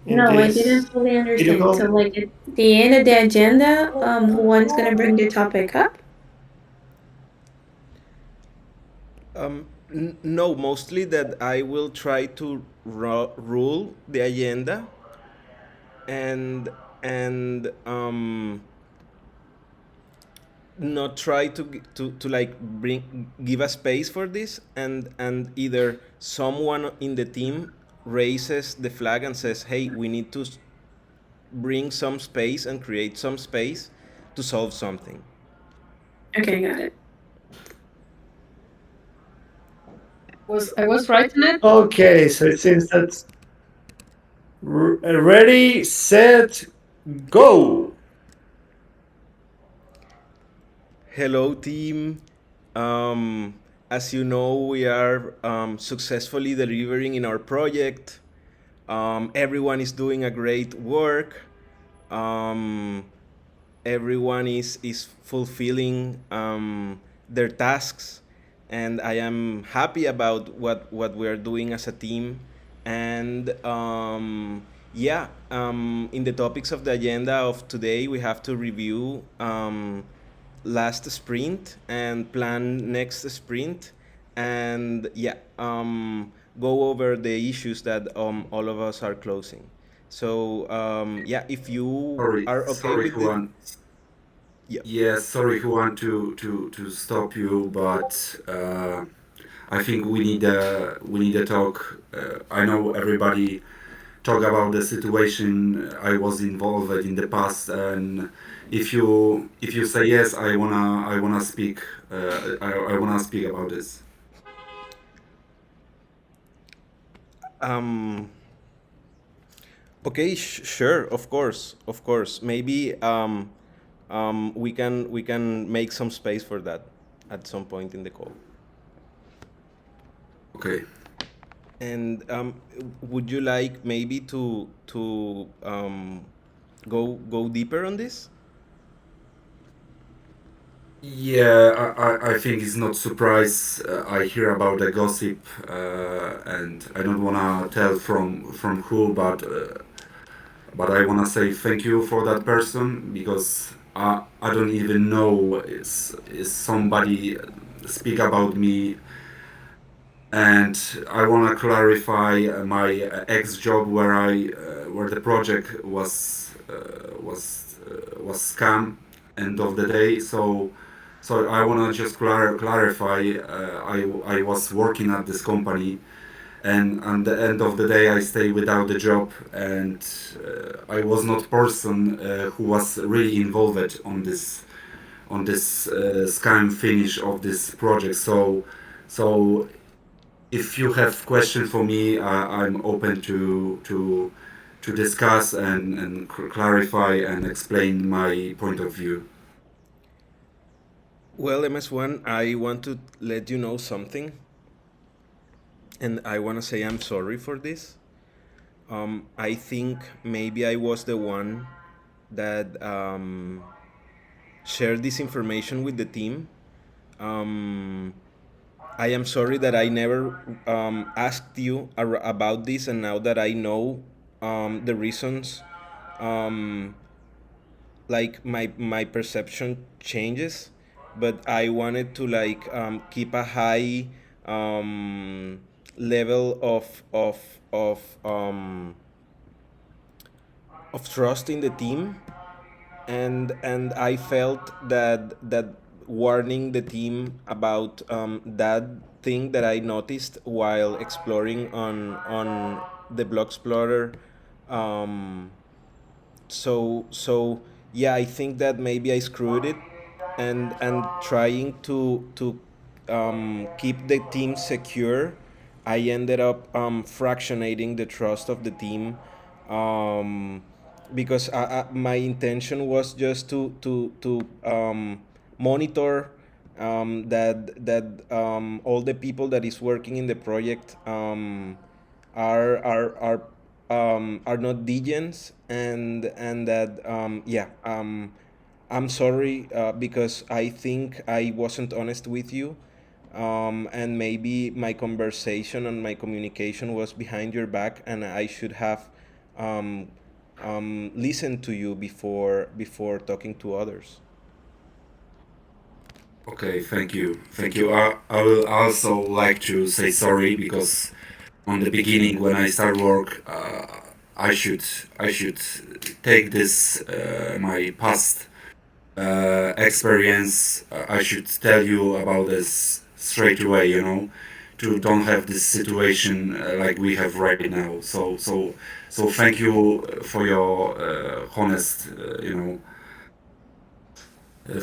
No, I this didn't fully video understand. So, call? like at the end of the agenda, Juan's gonna bring the topic up. No, mostly that I will try to rule the agenda, and and not try to like bring give a space for this, and either someone in the team raises the flag and says, hey, we need to bring some space and create some space to solve something. Okay, got it. I was right in it. Okay, so it seems that ready, set, go. Hello, team. As you know, we are successfully delivering in our project. Everyone is doing a great work. Um, Everyone is fulfilling their tasks, and I am happy about what we are doing as a team. And yeah, in the topics of the agenda of today, we have to review last sprint and plan next sprint, and yeah, go over the issues that all of us are closing. So yeah, if you are okay Sorry, with it, Juan. yeah. Yes, sorry, Juan, to stop you, but I think we need a talk. I know everybody talk about the situation I was involved in the past, and if you say yes, I wanna speak. I wanna speak about this. Um, okay, sure, of course. Maybe we can make some space for that at some point in the call. Okay. And would you like maybe to go deeper on this? Yeah, I think it's not surprise. I hear about the gossip, and I don't wanna tell from who, but I wanna say thank you for that person because I don't even know is somebody speak about me, and I wanna clarify my ex job where the project was scam end of the day. So I wanna just clarify. I was working at this company, and at the end of the day I stay without the job, and I was not person who was really involved on this scam finish of this project. So if you have question for me, I'm open to discuss and clarify and explain my point of view. Well, MS1, I want to let you know something. and I want to say I'm sorry for this. I think maybe I was the one that shared this information with the team. Um, I am sorry that I never asked you about this, and now that I know the reasons, um, like my perception changes. But I wanted to like keep a high level of trust in the team, and I felt that warning the team about that thing that I noticed while exploring on the Block Explorer. Um, so yeah, I think that maybe I screwed it, and trying to keep the team secure, I ended up fractionating the trust of the team, because my intention was just to monitor that all the people that is working in the project are not degens, and that yeah, I'm sorry because I think I wasn't honest with you, and maybe my conversation and my communication was behind your back, and I should have um, listened to you before talking to others. Okay, thank you, thank you. I will also like to say sorry because on the beginning when I start work, I should take this my past experience. I should tell you about this straight away. To don't have this situation like we have right now. So thank you for your honest,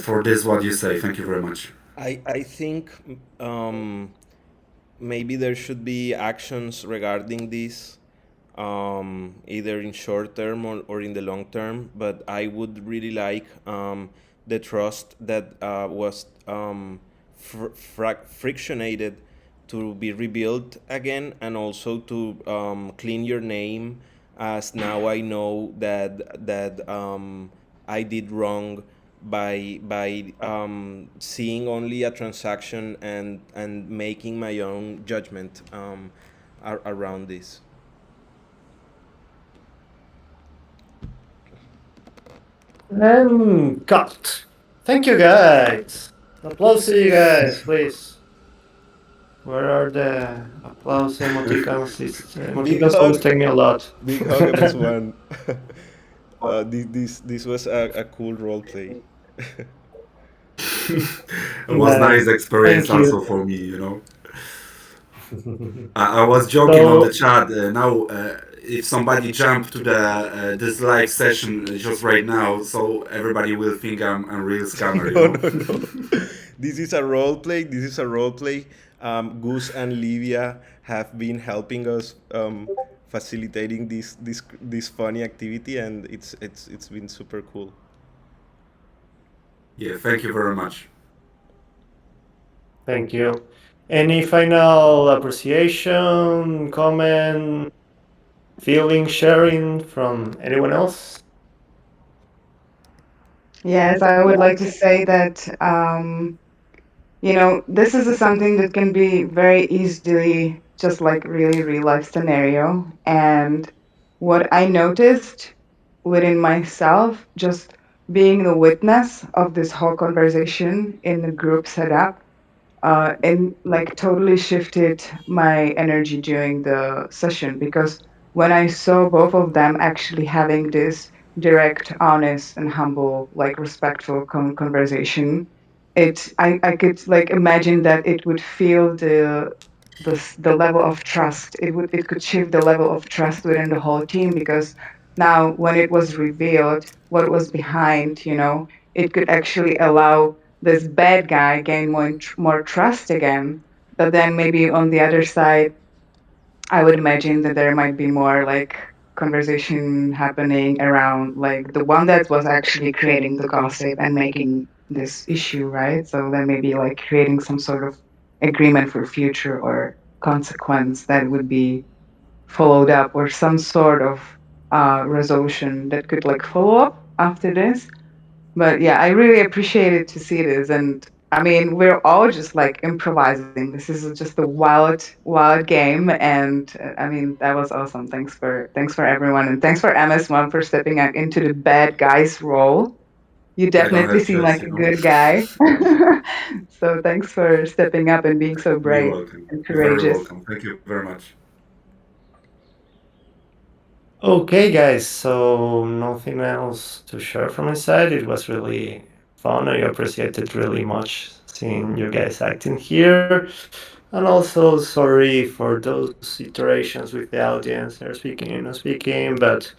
for this what you say. Thank you very much. I think um, maybe there should be actions regarding this, either in short term or in the long term. But I would really like the trust that was frictionated to be rebuilt again, and also to clean your name, as now I know that I did wrong by seeing only a transaction, and making my own judgment around this. And cut. Thank you, guys. Applause to you guys, please. Where are the applause emoticons? Big Emoticons always hug, take me a lot. big hug, everyone. This was a cool role play. It was nice Man, experience thank also you. for me. I was joking on the So, chat. Now, if somebody jump to the this live session just right now, so everybody will think I'm a real scammer. No, no, no. This is a role play. This is a role play. Gus and Livia have been helping us, facilitating this funny activity, and it's been super cool. Yeah, thank you very much. thank you. Any final appreciation, comment, feeling, sharing from anyone else? Yes, I would like to say that, this is something that can be very easily just like really real life scenario. And what I noticed within myself, just being the witness of this whole conversation in the group setup, and like totally shifted my energy during the session, because when I saw both of them actually having this direct, honest, and humble, like respectful conversation, I could like imagine that it would feel the level of trust. It could shift the level of trust within the whole team, because now when it was revealed what was behind, it could actually allow this bad guy gain more trust again. But then maybe on the other side, I would imagine that there might be more like conversation happening around like the one that was actually creating the gossip and making this issue, right? So then maybe like creating some sort of agreement for future or consequence that would be followed up, or some sort of resolution that could like follow up after this. But yeah, I really appreciated to see this. And I mean, we're all just like improvising. This is just a wild game. And I mean, that was awesome. Thanks for everyone. And thanks for MS1 for stepping out into the bad guy's role. You I don't definitely have seem choice, like you a know. good guy. So thanks for stepping up and being so You're brave welcome. and You're very courageous. welcome. Thank you very much. Okay, guys, so nothing else to share from my side. It was really fun. I appreciated really much seeing you guys acting here. And also, sorry for those iterations with the audience. They're speaking and not speaking, but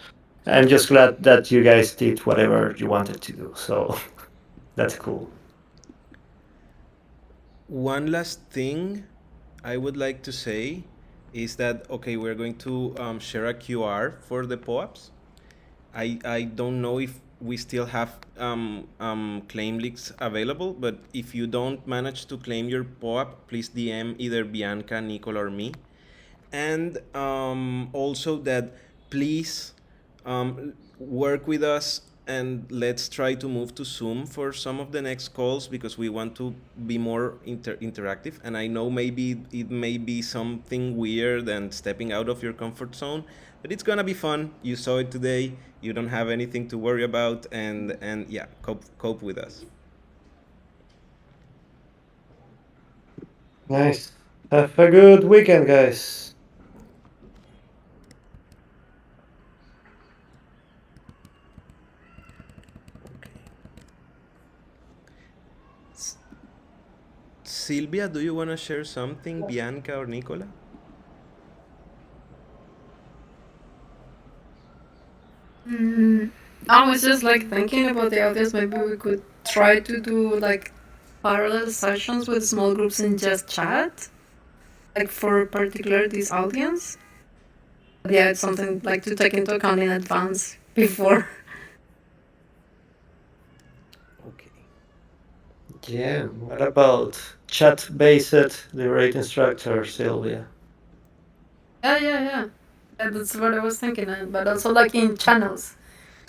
I'm just glad that you guys did whatever you wanted to do. So that's cool. One last thing I would like to say is that okay, we're going to share a QR for the POAPs. I don't know if we still have claim links available, but if you don't manage to claim your POAP, please DM either Bianca, Nicole, or me. And also that please work with us and let's try to move to Zoom for some of the next calls because we want to be more interactive. And I know maybe it may be something weird and stepping out of your comfort zone, but it's gonna be fun. You saw it today. You don't have anything to worry about, and yeah, cope with us. Nice. Have a good weekend, guys. Silvia, do you want to share something, Bianca or Nicola? I was just like thinking about the audience. Maybe we could try to do like parallel sessions with small groups and just chat, like for particular this audience. But yeah, it's something like to take into account in advance before. Okay. Yeah, what about chat-based debate instructor, Sylvia? Yeah. That's what I was thinking. But also like in channels.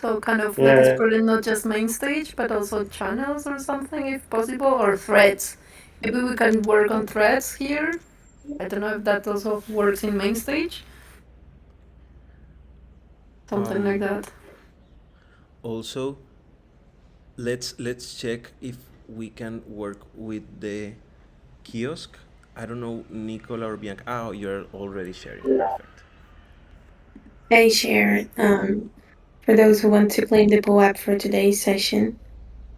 So kind of like Yeah, exploring not just main stage, but also channels or something if possible, or threads. Maybe we can work on threads here. I don't know if that also works in main stage. Something like Um, that. Also, let's check if we can work with the kiosk. I don't know, Nicola or Bianca. Oh, you're already sharing. Perfect. I shared for those who want to claim the POAP for today's session.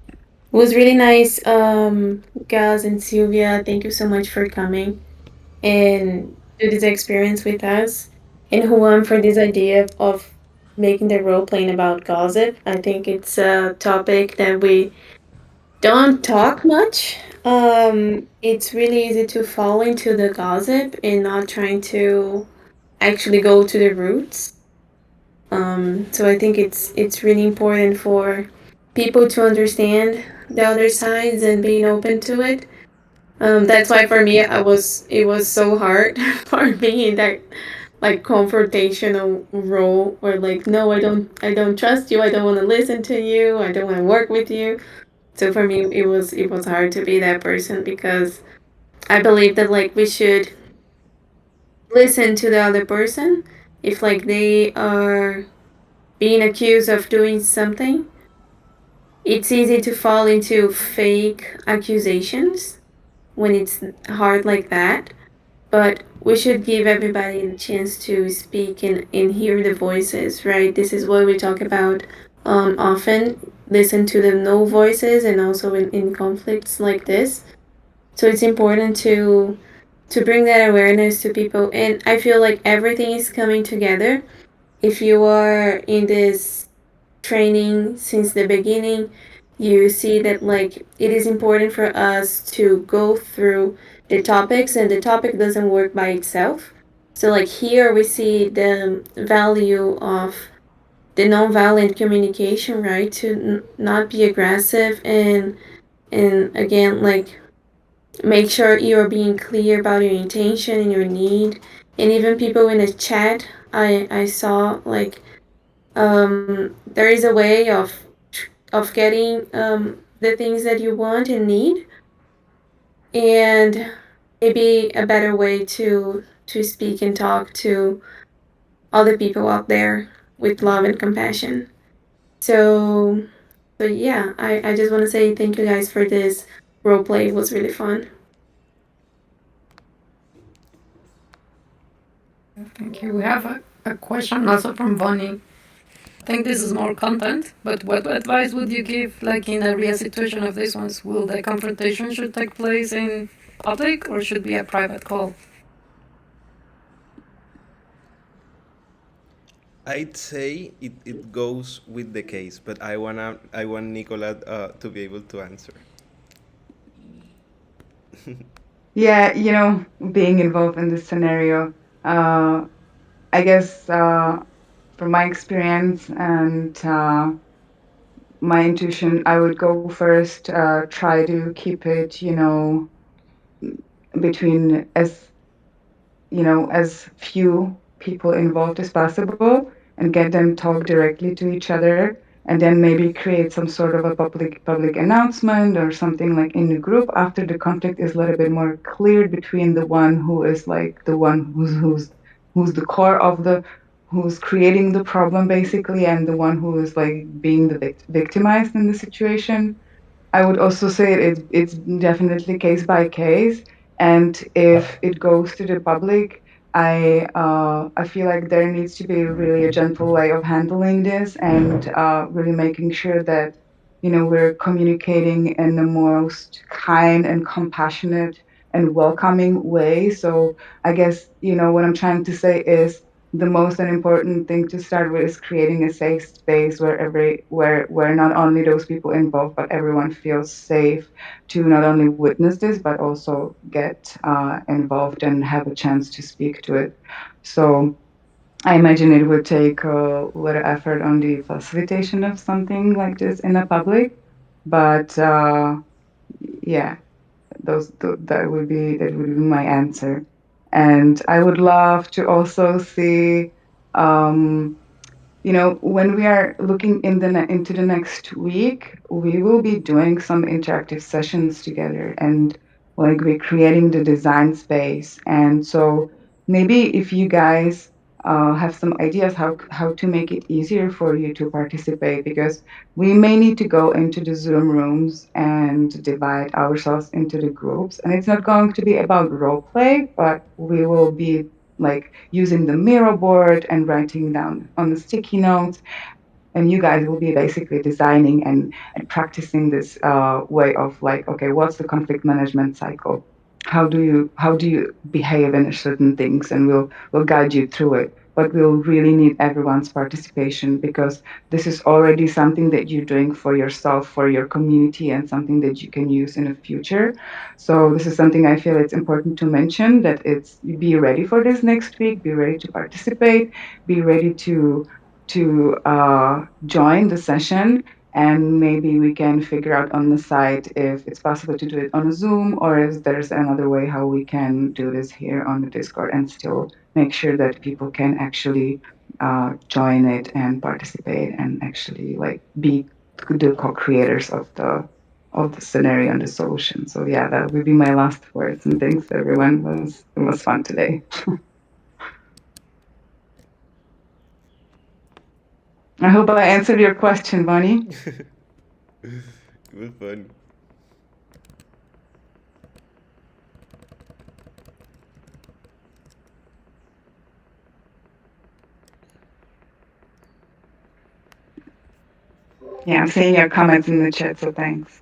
It was really nice, Gaz and Sylvia. Thank you so much for coming and do this experience with us. And Juan for this idea of making the role playing about gossip. I think it's a topic that we don't talk much. It's really easy to fall into the gossip and not trying to actually go to the roots. So I think it's really important for people to understand the other sides and being open to it. That's why for me it was so hard for me in that like confrontational role where like no I don't trust you, I don't want to listen to you, I don't want to work with you. So for me it was hard to be that person because I believe that like we should listen to the other person if like they are being accused of doing something. It's easy to fall into fake accusations when it's hard like that, but we should give everybody the chance to speak and hear the voices, right? This is what we talk about often. Listen to the no voices and also in conflicts like this. So it's important to bring that awareness to people, and I feel like everything is coming together. If you are in this training since the beginning, you see that like it is important for us to go through the topics, and the topic doesn't work by itself. So like here we see the value of the nonviolent communication, right? To not be aggressive and again like make sure you're being clear about your intention and your need. And even people in the chat, I saw like there is a way of getting the things that you want and need, and maybe a better way to speak and talk to all the people out there with love and compassion. So, yeah, I just want to say thank you guys for this role play. It was really fun. Thank you. We have a question also from Bonnie. I think this is more content, but what advice would you give, like in a real situation of this ones? Will the confrontation should take place in public or should be a private call? I'd say it goes with the case, but I want Nicola to be able to answer. Yeah, being involved in this scenario, I guess from my experience and my intuition, I would go first, try to keep it, between as few people involved as possible and get them talk directly to each other, and then maybe create some sort of a public announcement or something like in the group after the conflict is a little bit more clear between the one who is like the one who's the core of the who's creating the problem basically, and the one who is like being the victimized in the situation. I would also say it's definitely case by case, and if it goes to the public, I feel like there needs to be really a gentle way of handling this, and really making sure that we're communicating in the most kind and compassionate and welcoming way. So I guess what I'm trying to say is the most important thing to start with is creating a safe space where not only those people involved but everyone feels safe to not only witness this but also get involved and have a chance to speak to it. So I imagine it would take a little effort on the facilitation of something like this in the public, but yeah, that would be my answer. And I would love to also see, um, when we are looking into the next week, we will be doing some interactive sessions together, and like we're creating the design space. And so maybe if you guys have some ideas how to make it easier for you to participate, because we may need to go into the Zoom rooms and divide ourselves into the groups, and it's not going to be about role play, but we will be like using the Miro board and writing down on the sticky notes. And you guys will be basically designing and practicing this way of like, okay, what's the conflict management cycle? How do you behave in certain things, and we'll guide you through it. But we'll really need everyone's participation, because this is already something that you're doing for yourself, for your community, and something that you can use in the future. So this is something I feel it's important to mention, that it's be ready for this next week, be ready to participate, be ready to join the session, and maybe we can figure out on the side if it's possible to do it on a Zoom, or if there's another way how we can do this here on the Discord and still make sure that people can actually join it and participate and actually like be the co-creators of the scenario and the solution. So yeah, that would be my last words, and thanks everyone. It was fun today. I hope I answered your question, Bonnie. It was fun. Yeah, I'm seeing your comments in the chat, so thanks.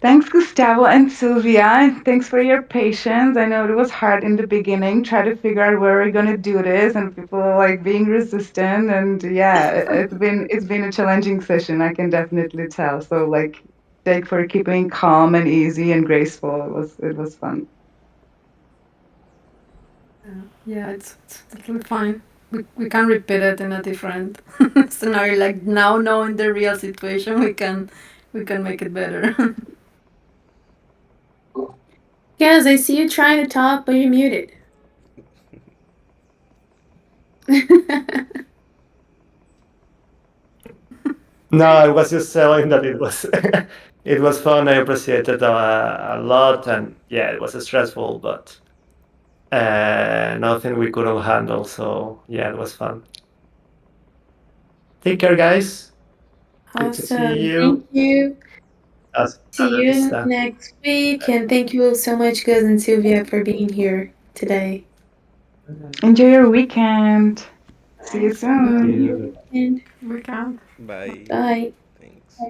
Thanks, Gustavo and Sylvia, and thanks for your patience. I know it was hard in the beginning, try to figure out where we're gonna do this, and people are like being resistant. And yeah, it's been a challenging session. I can definitely tell. So like, thank for keeping calm and easy and graceful. It was fun. Yeah, it's totally fine. We can repeat it in a different scenario. Like now, knowing the real situation, we can make it better. Yes, I see you trying to talk, but you're muted. No, I was just telling that it was it was fun. I appreciated a lot, and yeah, it was stressful, but nothing we couldn't handle. So yeah, it was fun. Take care, guys. Good to see Awesome. Thank you. you. Hasta See la you vista. next week. And thank you so much, Gus and Sylvia, for being here today. Enjoy your weekend. See you Enjoy soon. your weekend. We can. Bye. Bye. Thanks.